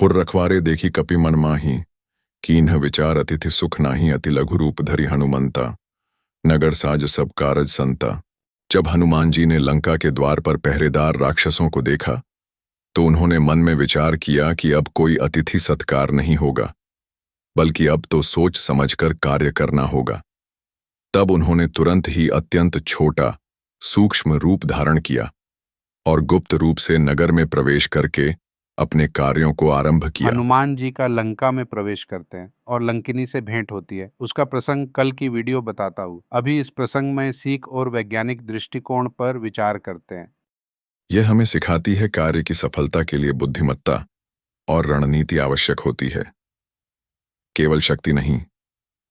पुर रखवारे देखी कपि मन माही, कीन्ह विचार अतिथि सुख नाही, अति लघु रूप धरि हनुमंता, नगर साज सब कारज संता। जब हनुमान जी ने लंका के द्वार पर पहरेदार राक्षसों को देखा तो उन्होंने मन में विचार किया कि अब कोई अतिथि सत्कार नहीं होगा, बल्कि अब तो सोच समझकर कार्य करना होगा। तब उन्होंने तुरंत ही अत्यंत छोटा सूक्ष्म रूप धारण किया और गुप्त रूप से नगर में प्रवेश करके अपने कार्यों को आरंभ किया। हनुमान जी का लंका में प्रवेश करते हैं और लंकिनी से भेंट होती है। उसका प्रसंग कल की वीडियो बताता हूँ। अभी इस प्रसंग में सीख और वैज्ञानिक दृष्टिकोण पर विचार करते हैं। यह हमें सिखाती है कार्य की सफलता के लिए बुद्धिमत्ता और रणनीति आवश्यक होती है। केवल शक्ति नहीं,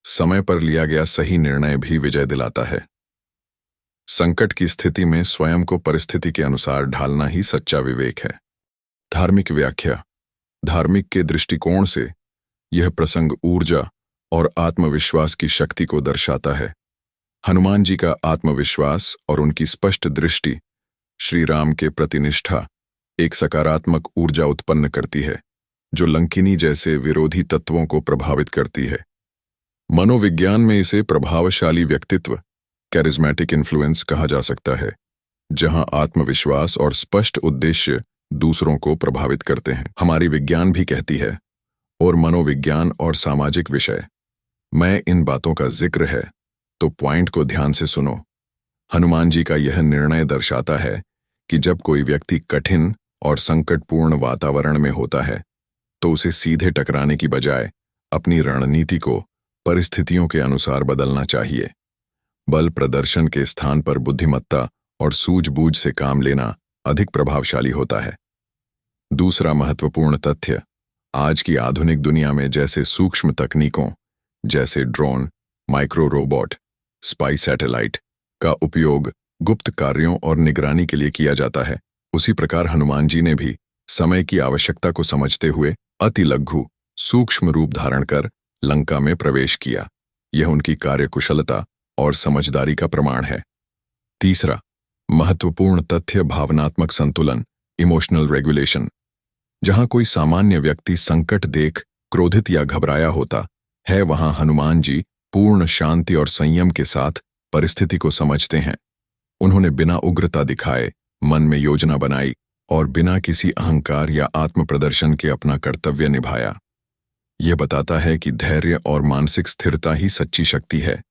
समय पर लिया गया सही निर्णय भी विजय दिलाता है। संकट की स्थिति में स्वयं को परिस्थिति के अनुसार ढालना ही सच्चा विवेक है। धार्मिक व्याख्या। धार्मिक के दृष्टिकोण से यह प्रसंग ऊर्जा और आत्मविश्वास की शक्ति को दर्शाता है। हनुमान जी का आत्मविश्वास और उनकी स्पष्ट दृष्टि श्री राम के प्रति निष्ठा एक सकारात्मक ऊर्जा उत्पन्न करती है, जो लंकिनी जैसे विरोधी तत्वों को प्रभावित करती है। मनोविज्ञान में इसे प्रभावशाली व्यक्तित्व, कैरिज्मेटिक इन्फ्लुएंस कहा जा सकता है, जहां आत्मविश्वास और स्पष्ट उद्देश्य दूसरों को प्रभावित करते हैं। हमारी विज्ञान भी कहती है, और मनोविज्ञान और सामाजिक विषय। मैं इन बातों का जिक्र है तो पॉइंट को ध्यान से सुनो। हनुमान जी का यह निर्णय दर्शाता है कि जब कोई व्यक्ति कठिन और संकटपूर्ण वातावरण में होता है तो उसे सीधे टकराने की बजाय अपनी रणनीति को परिस्थितियों के अनुसार बदलना चाहिए। बल प्रदर्शन के स्थान पर बुद्धिमत्ता और सूझबूझ से काम लेना अधिक प्रभावशाली होता है। दूसरा महत्वपूर्ण तथ्य, आज की आधुनिक दुनिया में जैसे सूक्ष्म तकनीकों जैसे drone, micro robot, spy satellite का उपयोग गुप्त कार्यों और निगरानी के लिए किया जाता है, उसी प्रकार हनुमान जी ने भी समय की आवश्यकता को समझते हुए अति लघु सूक्ष्म रूप धारण कर लंका में प्रवेश किया। यह उनकी कार्यकुशलता और समझदारी का प्रमाण है। तीसरा महत्वपूर्ण तथ्य, भावनात्मक संतुलन, इमोशनल रेगुलेशन। जहां कोई सामान्य व्यक्ति संकट देख क्रोधित या घबराया होता है, वहां हनुमान जी पूर्ण शांति और संयम के साथ परिस्थिति को समझते हैं। उन्होंने बिना उग्रता दिखाए मन में योजना बनाई और बिना किसी अहंकार या आत्म प्रदर्शन के अपना कर्तव्य निभाया। यह बताता है कि धैर्य और मानसिक स्थिरता ही सच्ची शक्ति है।